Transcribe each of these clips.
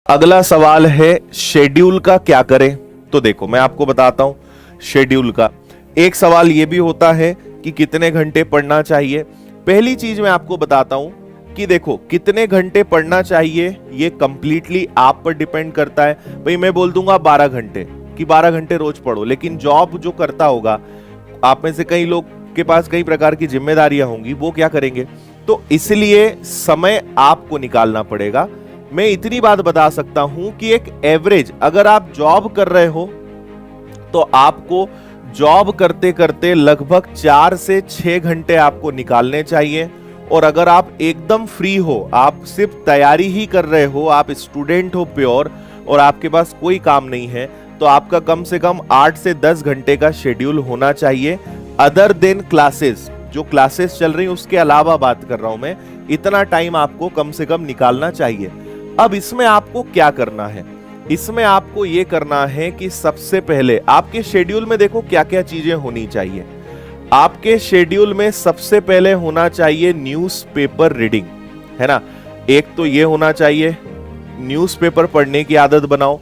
अगला सवाल है शेड्यूल का क्या करें। तो देखो मैं आपको बताता हूं शेड्यूल का। एक सवाल यह भी होता है कि कितने घंटे पढ़ना चाहिए। पहली चीज मैं आपको बताता हूं कि देखो कितने घंटे पढ़ना चाहिए ये कंप्लीटली आप पर डिपेंड करता है। भाई मैं बोल दूंगा 12 घंटे कि 12 घंटे रोज पढ़ो, लेकिन जॉब जो करता होगा आप में से कई लोग के पास कई प्रकार की जिम्मेदारियां होंगी, वो क्या करेंगे। तो इसलिए समय आपको निकालना पड़ेगा। मैं इतनी बात बता सकता हूं कि एक एवरेज अगर आप जॉब कर रहे हो तो आपको जॉब करते करते लगभग 4 से 6 घंटे आपको निकालने चाहिए। और अगर आप एकदम फ्री हो, आप सिर्फ तैयारी ही कर रहे हो, आप स्टूडेंट हो प्योर और आपके पास कोई काम नहीं है, तो आपका कम से कम 8 से 10 घंटे का शेड्यूल होना चाहिए। अदर देन क्लासेस, जो क्लासेस चल रही उसके अलावा बात कर रहा हूं मैं, इतना टाइम आपको कम से कम निकालना चाहिए। अब इसमें आपको क्या करना है, इसमें आपको यह करना है कि सबसे पहले आपके शेड्यूल में देखो क्या क्या चीजें होनी चाहिए। आपके शेड्यूल में सबसे पहले होना चाहिए न्यूज़पेपर रीडिंग, है ना। एक तो ये होना चाहिए, न्यूज़पेपर पढ़ने की आदत बनाओ।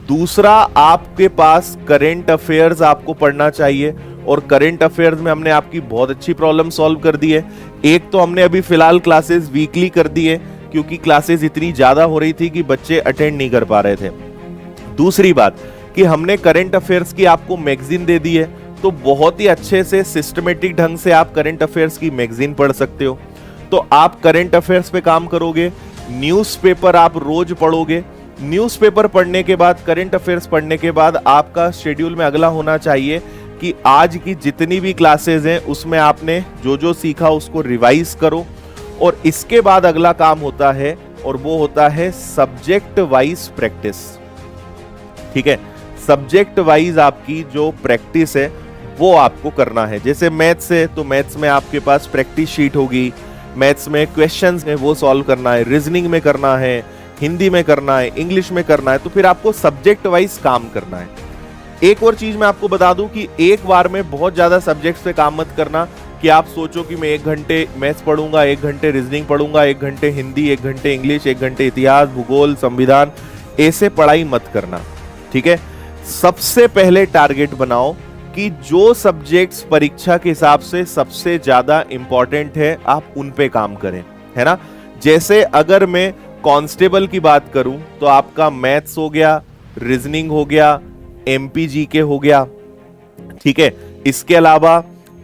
दूसरा, आपके पास करंट अफेयर्स आपको पढ़ना चाहिए, और करंट अफेयर्स में हमने आपकी बहुत अच्छी प्रॉब्लम सॉल्व कर दी है। एक तो हमने अभी फिलहाल क्लासेस वीकली कर दी है क्योंकि क्लासेस इतनी ज्यादा हो रही थी कि बच्चे अटेंड नहीं कर पा रहे थे। दूसरी बात कि हमने करंट अफेयर्स की आपको मैगजीन दे दी है, तो बहुत ही अच्छे से सिस्टमेटिक ढंग से आप करंट अफेयर्स की मैगजीन पढ़ सकते हो। तो आप करंट अफेयर्स पे काम करोगे, न्यूज़पेपर आप रोज पढ़ोगे। न्यूज़पेपर पढ़ने के बाद, करंट अफेयर्स पढ़ने के बाद आपका शेड्यूल में अगला होना चाहिए कि आज की जितनी भी क्लासेस हैं उसमें आपने जो जो सीखा उसको रिवाइज करो। और इसके बाद अगला काम होता है और वो होता है सब्जेक्ट वाइज प्रैक्टिस। ठीक है, सब्जेक्ट वाइज आपकी जो प्रैक्टिस है वो आपको करना है। जैसे मैथ्स है तो मैथ्स में आपके पास प्रैक्टिस शीट होगी, मैथ्स में क्वेश्चंस है वो सॉल्व करना है, रीजनिंग में करना है, हिंदी में करना है, इंग्लिश में करना है। तो फिर आपको सब्जेक्ट वाइज काम करना है। एक और चीज मैं आपको बता दूं कि एक बार में बहुत ज्यादा सब्जेक्ट्स पे काम मत करना कि आप सोचो कि मैं 1 घंटे मैथ्स पढ़ूंगा, 1 घंटे रीजनिंग पढ़ूंगा, 1 घंटे हिंदी, 1 घंटे इंग्लिश, 1 घंटे इतिहास, भूगोल, संविधान। ऐसे पढ़ाई मत करना, ठीक है। सबसे पहले टारगेट बनाओ कि जो सब्जेक्ट्स परीक्षा के हिसाब से सबसे ज्यादा इंपॉर्टेंट है आप उन पे काम करें, है ना। जैसे अगर मैं कांस्टेबल की बात करूं तो आपका मैथ्स हो गया, रीजनिंग हो गया, एमपीजीके हो गया, ठीक है। इसके अलावा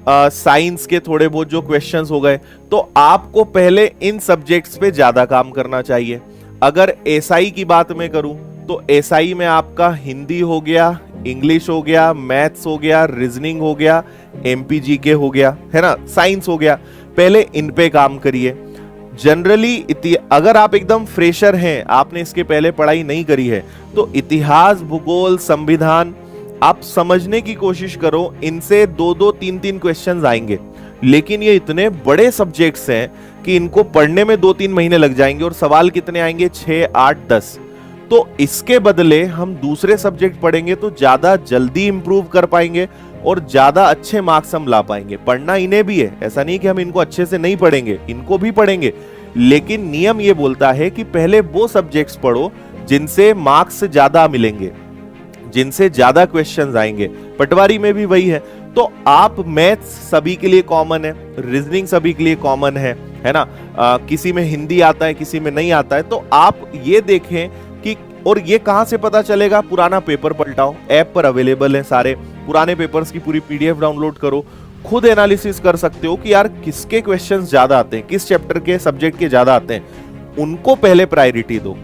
साइंस के थोड़े बहुत जो क्वेश्चंस हो गए, तो आपको पहले इन सब्जेक्ट्स पे ज्यादा काम करना चाहिए। अगर एसआई की बात मैं करूं तो एसआई में आपका हिंदी हो गया, इंग्लिश हो गया, मैथ्स हो गया, रीजनिंग हो गया, एमपीजीके हो गया, है ना, साइंस हो गया। पहले इन पे काम करिए। जनरली अगर आप एकदम फ्रेशर हैं, आपने इसके पहले पढ़ाई नहीं करी है, तो इतिहास, भूगोल, संविधान आप समझने की कोशिश करो। इनसे 2-2, 3-3 क्वेश्चंस आएंगे, लेकिन ये इतने बड़े सब्जेक्ट्स हैं कि इनको पढ़ने में 2-3 महीने लग जाएंगे और सवाल कितने आएंगे, 6, 8, 10। तो इसके बदले हम दूसरे सब्जेक्ट पढ़ेंगे तो ज्यादा जल्दी इंप्रूव कर पाएंगे और ज्यादा अच्छे मार्क्स हम ला पाएंगे। पढ़ना इन्हें भी है, ऐसा नहीं कि हम इनको अच्छे से नहीं पढ़ेंगे, इनको भी पढ़ेंगे, लेकिन नियम ये बोलता है कि पहले वो सब्जेक्ट्स पढ़ो जिनसे मार्क्स ज्यादा मिलेंगे, जिनसे ज्यादा क्वेश्चंस आएंगे। पटवारी में भी वही है। तो आप मैथ्स सभी के लिए कॉमन है, रीजनिंग सभी के लिए कॉमन है ना। किसी में हिंदी आता है, किसी में नहीं आता है, तो आप ये देखें कि, और ये कहां से पता चलेगा, पुराना पेपर पलटाओ, ऐप पर अवेलेबल है सारे पुराने पेपर्स की पूरी पीडीएफ डाउनलोड करो, खुद एनालिसिस कर सकते हो कि यार किसके क्वेश्चंस ज्यादा आते हैं, किस चैप्टर के सब्जेक्ट के ज्यादा आते हैं, उनको पहले प्रायोरिटी दो।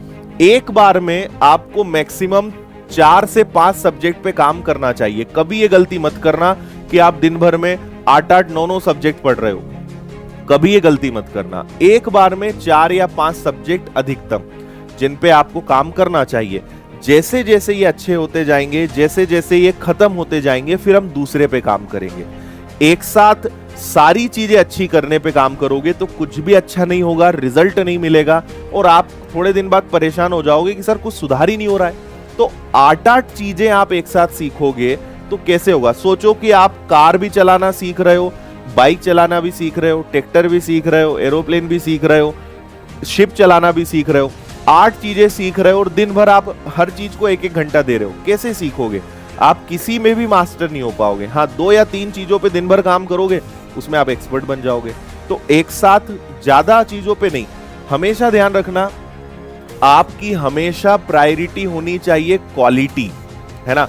एक बार में आपको मैक्सिमम 4 से 5 सब्जेक्ट पे काम करना चाहिए। कभी ये गलती मत करना कि आप दिन भर में 8-8, 9-9 सब्जेक्ट पढ़ रहे हो, कभी ये गलती मत करना। एक बार में 4 या 5 सब्जेक्ट अधिकतम जिन पे आपको काम करना चाहिए। जैसे जैसे ये अच्छे होते जाएंगे, जैसे जैसे ये खत्म होते जाएंगे, फिर हम दूसरे पे काम करेंगे। एक साथ सारी चीजें अच्छी करने पे काम करोगे तो कुछ भी अच्छा नहीं होगा, रिजल्ट नहीं मिलेगा और आप थोड़े दिन बाद परेशान हो जाओगे कि सर कुछ सुधार ही नहीं हो रहा है। तो 8-8 चीजें आप एक साथ सीखोगे तो कैसे होगा। सोचो कि आप कार भी चलाना सीख रहे हो, बाइक चलाना भी सीख रहे हो, ट्रैक्टर भी सीख रहे हो, एरोप्लेन भी सीख रहे हो, शिप चलाना भी सीख रहे हो। 8 चीजें सीख रहे हो और दिन भर आप हर चीज को 1-1 घंटा दे रहे हो, कैसे सीखोगे? आप किसी में भी मास्टर नहीं हो पाओगे। हाँ, 2 या 3 चीजों पे दिन भर काम करोगे, उसमें आप एक्सपर्ट बन जाओगे। तो एक साथ ज्यादा चीजों पे नहीं। हमेशा ध्यान रखना, आपकी हमेशा प्रायोरिटी होनी चाहिए क्वालिटी, है ना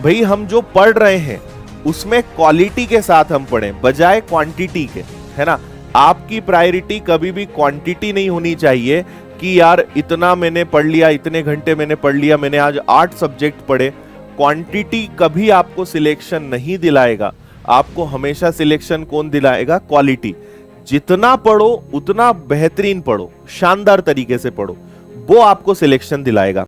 भाई। हम जो पढ़ रहे हैं उसमें क्वालिटी के साथ हम पढ़ें बजाय क्वांटिटी के, है ना। आपकी प्रायोरिटी कभी भी क्वांटिटी नहीं होनी चाहिए कि यार इतना मैंने पढ़ लिया, इतने घंटे मैंने पढ़ लिया, मैंने आज 8 सब्जेक्ट पढ़े। क्वांटिटी कभी आपको सिलेक्शन नहीं दिलाएगा। आपको हमेशा सिलेक्शन कौन दिलाएगा? क्वालिटी। जितना पढ़ो उतना बेहतरीन पढ़ो, शानदार तरीके से पढ़ो, वो आपको सिलेक्शन दिलाएगा।